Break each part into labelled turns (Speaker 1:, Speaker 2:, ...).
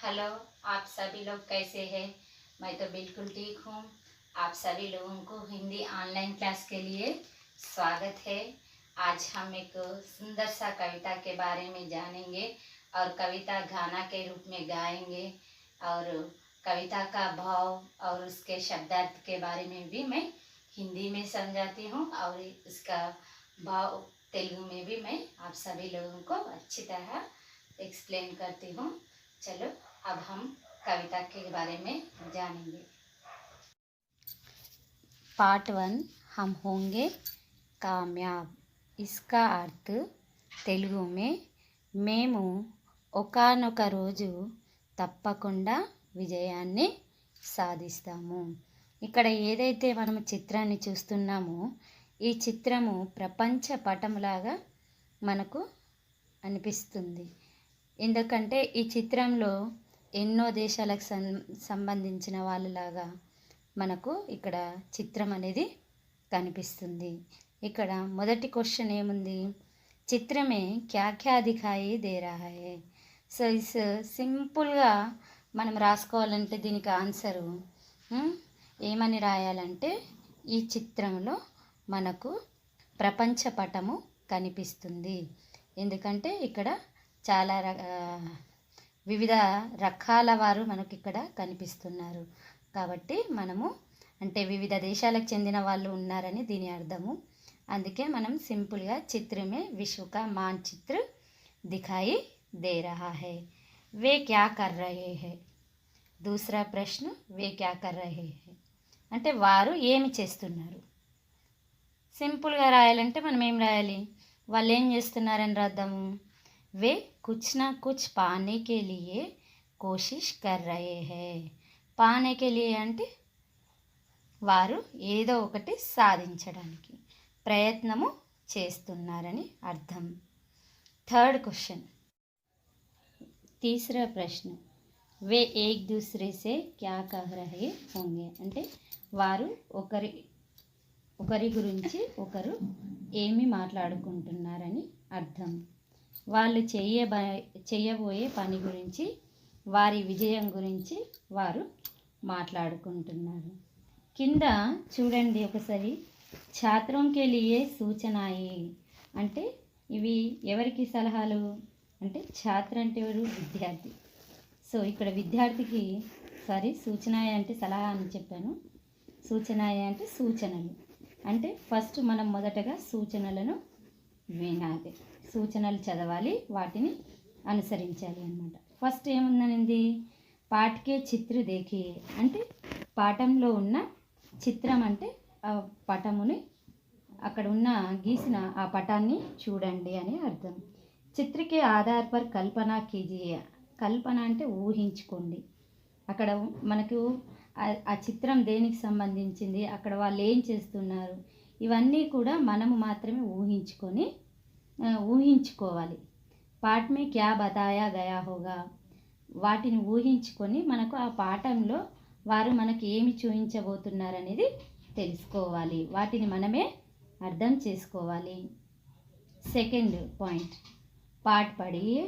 Speaker 1: Hello. आप सभी लोग कैसे हैं? मैं तो बिल्कुल ठीक हूँ। आप सभी लोगों को हिंदी ऑनलाइन क्लास के लिए स्वागत है। आज हम एक सुंदर सा कविता के बारे में जानेंगे और कविता गाना के रूप में गाएंगे और कविता का भाव और उसके शब्दार्थ के बारे में भी मैं हिंदी में समझाती हूँ और इसका भाव तेलुगु में भी मैं आप सभी लोगों को अच्छी तरह एक्सप्लेन करती हूँ। चलो अब हम कविता के बारे में जानेंगे। पार्ट 1, हम होंगे कामयाब। इसका अर्थ తెలుగు में మేము ఒకానొక రోజు తప్పకుండా విజయాన్ని సాధిస్తాము. ఇక్కడ ఏదైతే మనం చిత్రాన్ని చూస్తున్నామో ఈ చిత్రము ప్రపంచ పటములాగా మనకు అనిపిస్తుంది. ఎందుకంటే ఈ చిత్రంలో ఎన్నో దేశాలకు సంబంధించిన వాళ్ళలాగా మనకు ఇక్కడ చిత్రం అనేది కనిపిస్తుంది. ఇక్కడ మొదటి క్వశ్చన్ ఏముంది? చిత్రమే క్యా క్యా దిఖాయి దే రహా హై. సో సింపుల్గా మనం రాసుకోవాలంటే దీనికి ఆన్సరు ఏమని రాయాలంటే ఈ చిత్రంలో మనకు ప్రపంచ పటము కనిపిస్తుంది. ఎందుకంటే ఇక్కడ చాలా వివిధ రకాల వారు మనకి ఇక్కడ కనిపిస్తున్నారు కాబట్టి మనము అంటే వివిధ దేశాలకు చెందిన వాళ్ళు ఉన్నారని దీని అర్థము. అందుకే మనం సింపుల్గా చిత్రమే విశ్వ का मानचित्र दिखाई दे रहा है. वे क्या कर रहे हैं. दूसरा प्रश्न, वे क्या कर रहे हैं అంటే వారు ఏమి చేస్తున్నారు. సింపుల్గా రాయాలంటే మనం ఏం రాయాలి? వాళ్ళు ఏం చేస్తున్నారని రాద్దాము. वे कुछ ना कुछ पाने के लिए कोशिश कर रहे हैं. पाने के लिए అంటే వారు ఏదో ఒకటి సాధించడానికి ప్రయత్నము చేస్తున్నారని అర్థం. థర్డ్ క్వశ్చన్, तीसरा प्रश्न, वे एक दूसरे से क्या कह रहे होंगे అంటే వారు ఒకరి గురించి ఒకరు ఏమి మాట్లాడుకుంటున్నారని అర్థం. వాళ్ళు చేయబోయే పని గురించి, వారి విజయం గురించి వారు మాట్లాడుకుంటున్నారు. కింద చూడండి ఒకసారి. ఛాత్రంకే లియే సూచనాయి అంటే ఇవి ఎవరికి సలహాలు అంటే ఛాత్ర అంటే ఎవరు? విద్యార్థి. సో ఇక్కడ విద్యార్థికి సూచనాయ అంటే సలహా అని చెప్పాను. సూచనాయ అంటే సూచనలు. అంటే ఫస్ట్ మనం మొదటగా సూచనలను వినాలి, సూచనలు చదవాలి, వాటిని అనుసరించాలి అన్నమాట. ఫస్ట్ ఏముందనింది? పాఠకే చిత్ర దేఖి అంటే పాఠంలో ఉన్న చిత్రం అంటే ఆ పటముని అక్కడ ఉన్న గీసిన ఆ పటాన్ని చూడండి అని అర్థం. చిత్రకే ఆధార్ పర్ కల్పన కీజియే. కల్పన అంటే ఊహించుకోండి. అక్కడ మనకు ఆ చిత్రం దేనికి సంబంధించింది, అక్కడ వాళ్ళు ఏం చేస్తున్నారు, ఇవన్నీ కూడా మనము మాత్రమే ఊహించుకోవాలి. పాఠ్ మే క్యా బతాయా గయా హోగా, వాటిని ఊహించుకొని మనకు ఆ పాఠంలో వారు మనకి ఏమి చూపించబోతున్నారనేది తెలుసుకోవాలి. వాటిని మనమే అర్థం చేసుకోవాలి. సెకండ్ పాయింట్, పాఠ్ పढ़िए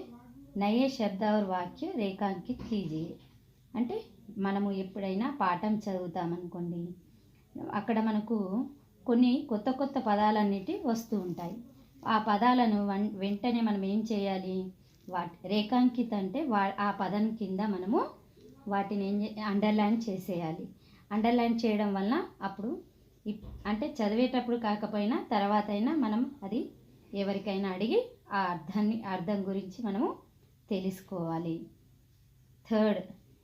Speaker 1: నయే శబ్ద और వాక్య రేఖాంకిత్ కీజియే. అంటే మనము ఎప్పుడైనా పాఠం చదువుతామనుకోండి, అక్కడ మనకు కొన్ని కొత్త కొత్త పదాలన్నిటి వస్తూ ఉంటాయి. ఆ పదాలను వెంటనే మనం ఏం చేయాలి? రేఖాంకిత అంటే ఆ పదం కింద మనము వాటిని అండర్లైన్ చేసేయాలి. అండర్లైన్ చేయడం వలన అప్పుడు అంటే చదివేటప్పుడు కాకపోయినా తర్వాత అయినా మనం అది ఎవరికైనా అడిగి ఆ అర్థం గురించి మనము తెలుసుకోవాలి. थर्ड,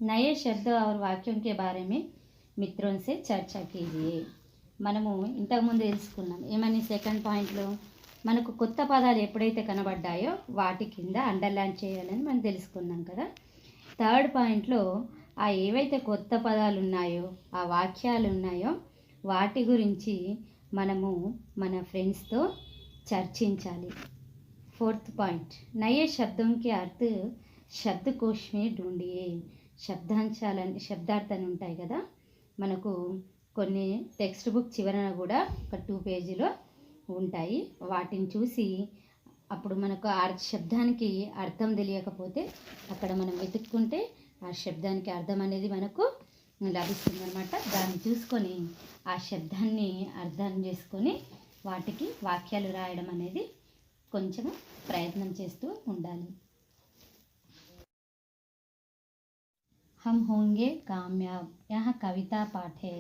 Speaker 1: नए शब्द और वाक्यों के बारे में मित्रों से चर्चा कीजिए. మనము ఇంతకుముందు తెలుసుకున్నాం ఏమని? సెకండ్ పాయింట్లో మనకు కొత్త పదాలు ఎప్పుడైతే కనబడ్డాయో వాటి కింద అండర్లైన్ చేయాలని మనం తెలుసుకున్నాం కదా. థర్డ్ పాయింట్లో ఆ ఏవైతే కొత్త పదాలు ఉన్నాయో, ఆ వాక్యాలు ఉన్నాయో వాటి గురించి మనము మన ఫ్రెండ్స్తో చర్చించాలి. ఫోర్త్ పాయింట్, నయే శబ్దంకి అర్థ శబ్దకోశ్ మే ఢూంఢియే. శబ్దార్థాలు ఉంటాయి కదా, మనకు కొన్ని టెక్స్ట్ బుక్ చివరన కూడా ఒక 2 పేజీలో ఉంటాయి. వాటిని చూసి అప్పుడు మనకు శబ్దానికి అర్థం తెలియకపోతే అక్కడ మనం వెతుక్కుంటే ఆ శబ్దానికి అర్థం అనేది మనకు లభిస్తుంది అనమాట. దాన్ని చూసుకొని ఆ శబ్దాన్ని అర్థం చేసుకొని వాటికి వాక్యాలు రాయడం అనేది కొంచెం ప్రయత్నం చేస్తూ ఉండాలి. हम होंगे कामयाब यह कविता पाठ है.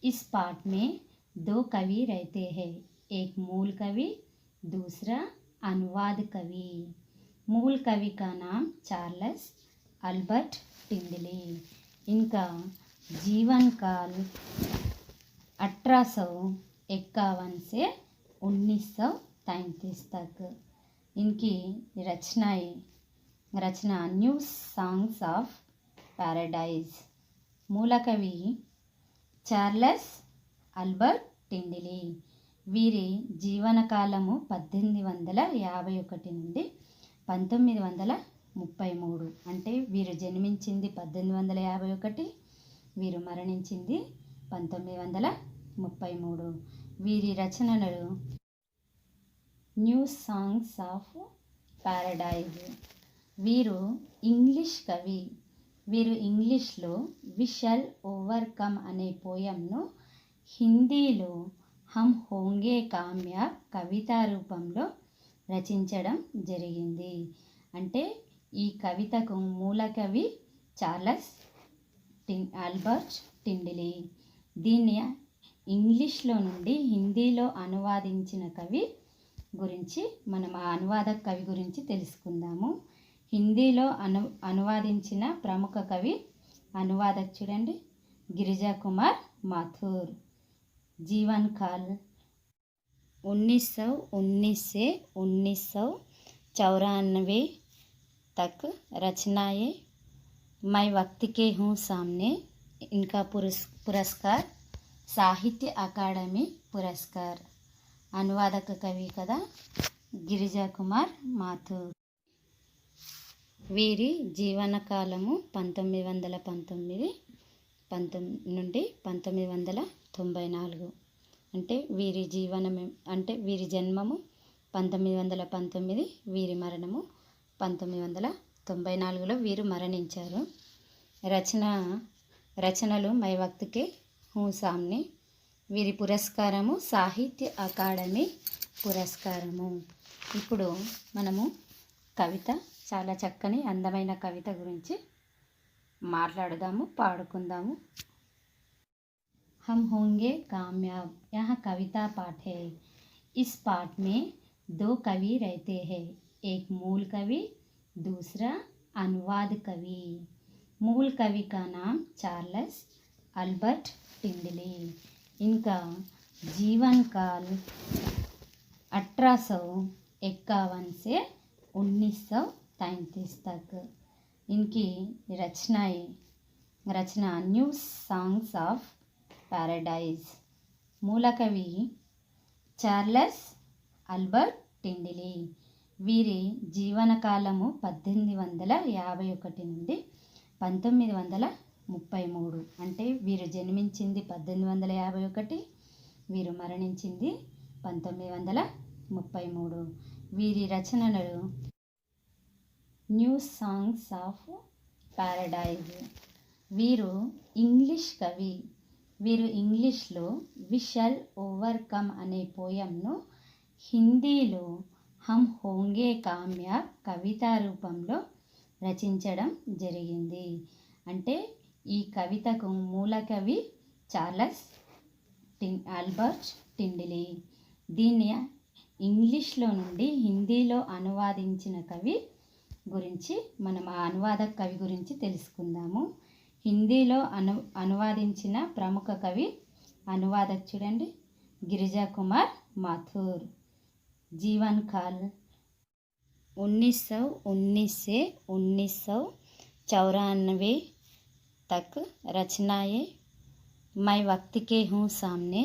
Speaker 1: इस पाठ में 2 कवि रहते हैं, एक मूल कवि, दूसरा अनुवाद कवि. मूल कवि का नाम चार्ल्स अल्बर्ट टिंडले. इनका जीवन काल 1851 से 1933 तक. इनकी रचना न्यू सॉन्ग्स ऑफ पैराडाइज. मूल कवि చార్లెస్ అల్బర్ట్ టిండిలీ. వీరి జీవనకాలము 1851 నుండి 1933. అంటే వీరు జన్మించింది 1851, వీరు మరణించింది 1933. వీరి రచనలు న్యూ సాంగ్స్ ఆఫ్ పారడైజ్. వీరు ఇంగ్లీష్ కవి. వీరు ఇంగ్లీష్లో వి షల్ ఓవర్కమ్ అనే పోయంను హిందీలో హమ్ హోంగే కామ్యాబ్ కవితా రూపంలో రచించడం జరిగింది. అంటే ఈ కవితకు మూల కవి చార్లెస్ అల్బర్ట్ టిండిలీ. దీన్ని ఇంగ్లీష్లో నుండి హిందీలో అనువాదించిన కవి గురించి మనం ఆ అనువాద కవి గురించి తెలుసుకుందాము. హిందీలో అనువాదించిన ప్రముఖ కవి అనువాదకు చూడండి గిరిజా కుమార్ మాథుర్. జీవన్ కాల్ 1919 से 1994 तक. रचनाएं मैं वक्त के हूँ सामने. इनका पुरस्कार साहित्य अकादमी पुरस्कार. अनुवादक कवि कदा గిరిజా కుమార్ మాథుర్. వీరి జీవనకాలము 1919 నుండి 1994. అంటే వీరి జన్మము 1919, వీరి మరణము 1994లో వీరు మరణించారు. రచనలు మై వక్త్కే హూ సామ్నే. వీరి పురస్కారము సాహిత్య అకాడమీ పురస్కారము. ఇప్పుడు మనము కవిత, చాలా చక్కని అందమైన కవిత గురించి మాట్లాడదాము, పాడుకుందాము. हम होंगे कामयाब यह कविता पाठ है. इस पाठ में 2 कवि रहते हैं, एक मूल कवि, दूसरा अनुवाद कवि. मूल कवि का नाम चार्ल्स अल्बर्ट टिंडले. इनका जीवन काल 1851 से 1933 तक. इनकी रचना न्यू सॉन्ग्स ऑफ पैराडाइज. मूल कवि చార్లెస్ అల్బర్ట్ టిండిలీ. వీరి జీవనకాలము 1851 నుండి 1933. అంటే వీరు జన్మించింది 1851, వీరు మరణించింది 1933. వీరి రచనలు న్యూ సాంగ్స్ ఆఫ్ పారడైజ్. వీరు ఇంగ్లీష్ కవి. వీరు ఇంగ్లీష్లో వి షల్ ఓవర్కమ్ అనే పోయంను హిందీలో హమ్ హోంగే కామ్యాబ్ కవితా రూపంలో రచించడం జరిగింది. అంటే ఈ కవితకు మూల కవి చార్లెస్ అల్బర్ట్ టిండిలీ. దీన్ని ఇంగ్లీష్లో నుండి హిందీలో అనువాదించిన కవి గురించి మనం ఆ అనువాద కవి గురించి తెలుసుకుందాము. హిందీలో అనువాదించిన ప్రముఖ కవి అనువాదకు చూడండి గిరిజా కుమార్ మాథుర్. జీవన్ కాల్ 1919 से 1994 तक. रचनाएं मैं वक्त के हूँ सामने.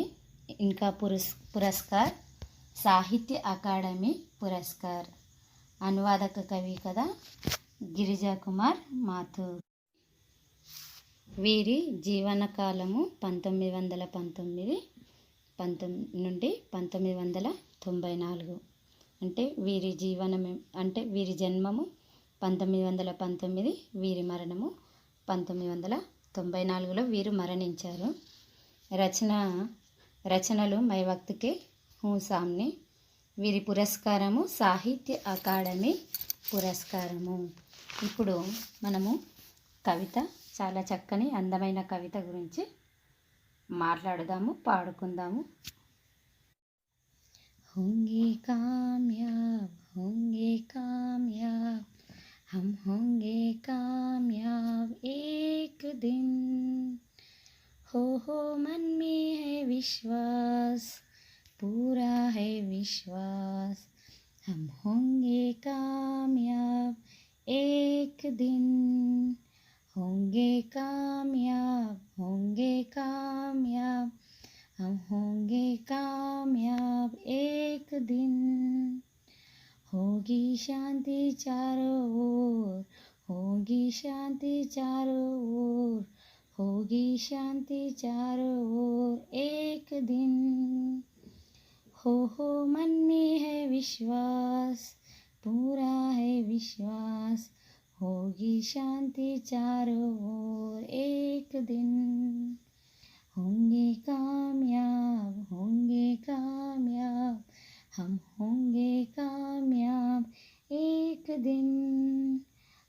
Speaker 1: इनका पुरस्कार साहित्य अकादमी पुरस्कार. अनुवादक कवि कदा గిరిజా కుమార్ మాథుర్. వీరి జీవనకాలము 1919 నుండి 1994. అంటే వీరి జన్మము 1919, వీరి మరణము 1994లో వీరు మరణించారు. రచనలు మై వక్త్ కే హూ సామ్నే. వీరి పురస్కారము సాహిత్య అకాడమీ పురస్కారము. ఇప్పుడు మనము కవిత, చాలా చక్కని అందమైన కవిత గురించి మాట్లాడదాము, పాడుకుందాము. होंगे कामयाब हम होंगे कामयाब एक दिन. हो मन में है विश्वास, पूरा है विश्वास. हम होंगे कामयाब एक दिन. होंगे कामयाब हम होंगे कामयाब एक दिन. होगी शांति चारों ओर, होगी शांति चारों ओर, होगी शांति चारों ओर एक दिन. हो मन में है विश्वास, पूरा है विश्वास. होगी शांति चारों ओर एक दिन. होंगे कामयाब हम होंगे कामयाब एक दिन.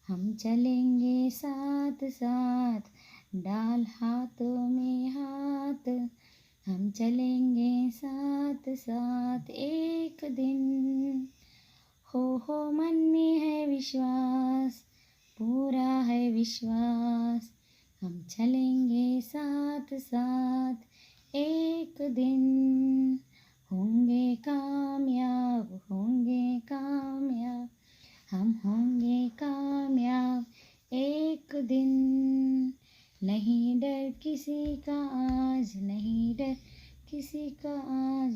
Speaker 1: हम चलेंगे साथ साथ, डाल हाथों में हाथ. हम चलेंगे साथ साथ एक दिन. हो मन में है विश्वास, पूरा है विश्वास. हम चलेंगे साथ साथ एक दिन. होंगे कामयाब हम होंगे कामयाब एक दिन. नहीं डर किसी का आज, नहीं डर किसी का आज,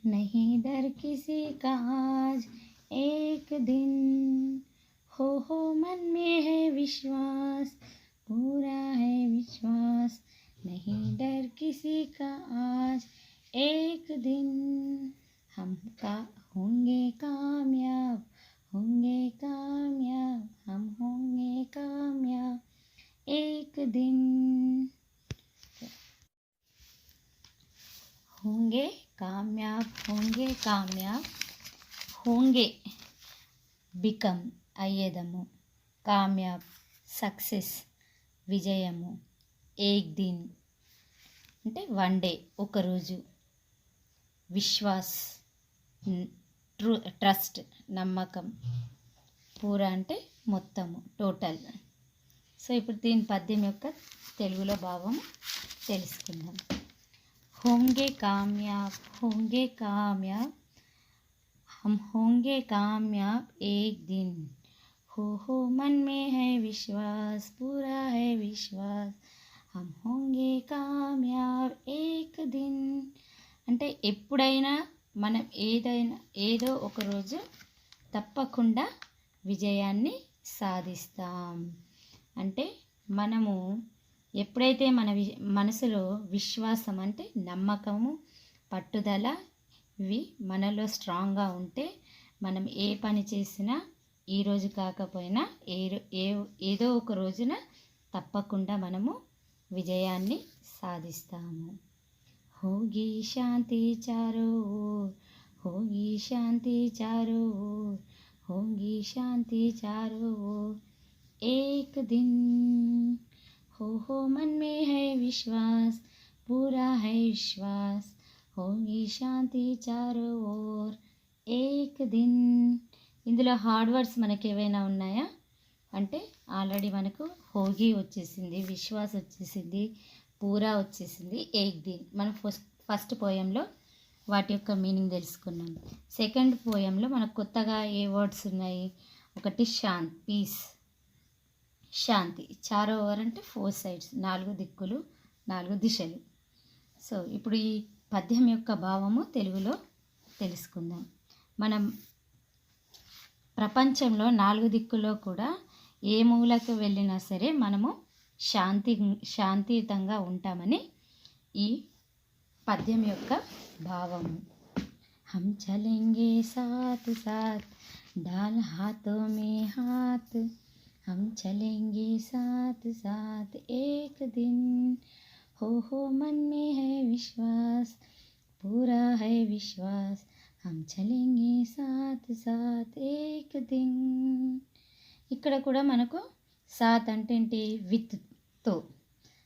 Speaker 1: नहीं डर किसी का आज एक दिन. हो मन में है विश्वास, पूरा है विश्वास. नहीं डर किसी का आज एक दिन. हम होंगे कामयाब हम होंगे कामयाब एक दिन. होंगे कामयाब होंगे బికమ్ అయ్యేదము, కామయాబ్ సక్సెస్ విజయము, ఏక్ దిన్ అంటే వన్ డే ఒకరోజు, విశ్వాస్ ట్రస్ట్ నమ్మకం, పూరా అంటే మొత్తము టోటల్. సో ఇప్పుడు దీని పద్యం యొక్క తెలుగులో భావం తెలుసుకుందాం. होंगे कामयाब हम होंगे कामयाब एक दिन. हो मन में है विश्वास, पूरा है विश्वास. हम होंगे कामयाब एक दिन అంటే ఎప్పుడైనా మనం ఏదో ఒక రోజు తప్పకుండా విజయాన్ని సాధిస్తాం. అంటే మనము ఎప్పుడైతే మన మనసులో విశ్వాసం అంటే నమ్మకము, పట్టుదల ఇవి మనలో స్ట్రాంగ్గా ఉంటే మనం ఏ పని చేసినా ఈరోజు కాకపోయినా ఏదో ఒక రోజున తప్పకుండా మనము విజయాన్ని సాధిస్తాము. होगी शांति चारों ओर, होगी शांति चारों ओर, होगी शांति चारों ओर एक दिन. हो मन में है विश्वास, पूरा है विश्वास. होगी शांति चारों ओर एक दिन. ఇందులో హార్డ్ వర్డ్స్ మనకి ఏవైనా ఉన్నాయా అంటే ఆల్రెడీ మనకు హోగి వచ్చేసింది, విశ్వాస్ వచ్చేసింది, పూరా వచ్చేసింది, ఏక్ దిన్. మనం ఫస్ట్ పోయంలో వాటి యొక్క మీనింగ్ తెలుసుకున్నాం. సెకండ్ పోయంలో మనకు కొత్తగా ఏ వర్డ్స్ ఉన్నాయి, ఒకటి శాంత్ పీస్, శాంతి. చారో ఓవర్ అంటే 4 సైడ్స్, 4 దిక్కులు, 4 దిశలు. సో ఇప్పుడు ఈ పద్యం యొక్క భావము తెలుగులో తెలుసుకుందాం. మనం ప్రపంచంలో 4 దిక్కుల్లో కూడా ఏ మూలకు వెళ్ళినా సరే మనము శాంతియుతంగా ఉంటామని ఈ పద్యం యొక్క భావము. हम चलेंगे साथ साथ, डाल हाथों में हाथ. हम चलेंगे साथ साथ एक दिन, हो मन में है विश्वास, पूरा है विश्वास, हम చలేంగే సాత్ సాత్ ఏక్ దిన్. ఇక్కడ కూడా మనకు సాత్ అంటే ఏంటి, విత్తో,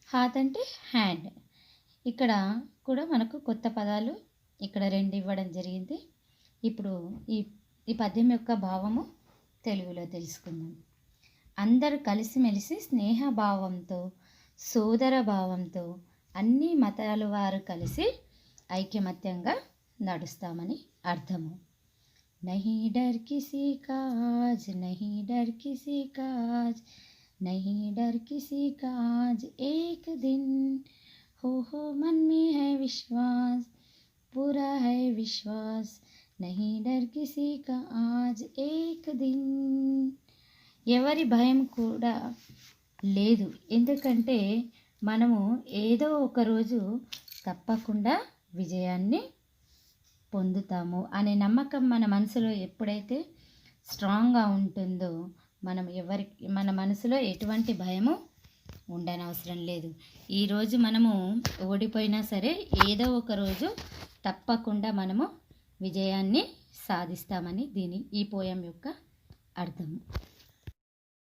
Speaker 1: హాత్ అంటే హ్యాండ్. ఇక్కడ కూడా మనకు కొత్త పదాలు ఇక్కడ 2 ఇవ్వడం జరిగింది. ఇప్పుడు ఈ ఈ పద్యం యొక్క భావము తెలుగులో తెలుసుకుందాం. అందరూ కలిసిమెలిసి స్నేహభావంతో, సోదర భావంతో, అన్ని మతాల వారు కలిసి ఐకమత్యంగా నడుస్తామని అర్థము. నహీ డర్ కిసీ కా ఆజ్, నహీ డర్ కిసీ కా ఆజ్, నహీ డర్ కిసీ కా ఆజ్ ఏక్ దిన్, हो मन में है विश्वास, पूरा है विश्वास, नहीं डर किसी का आज एक दिन. ఎవరి భయం కూడా లేదు, ఎందుకంటే మనము ఏదో ఒక రోజు తప్పకుండా విజయాన్ని పొందుతాము అనే నమ్మకం మన మనసులో ఎప్పుడైతే స్ట్రాంగ్గా ఉంటుందో మన మనసులో ఎటువంటి భయము ఉండనవసరం లేదు. ఈరోజు మనము ఓడిపోయినా సరే ఏదో ఒక రోజు తప్పకుండా మనము విజయాన్ని సాధిస్తామని ఈ పోయం యొక్క అర్థము.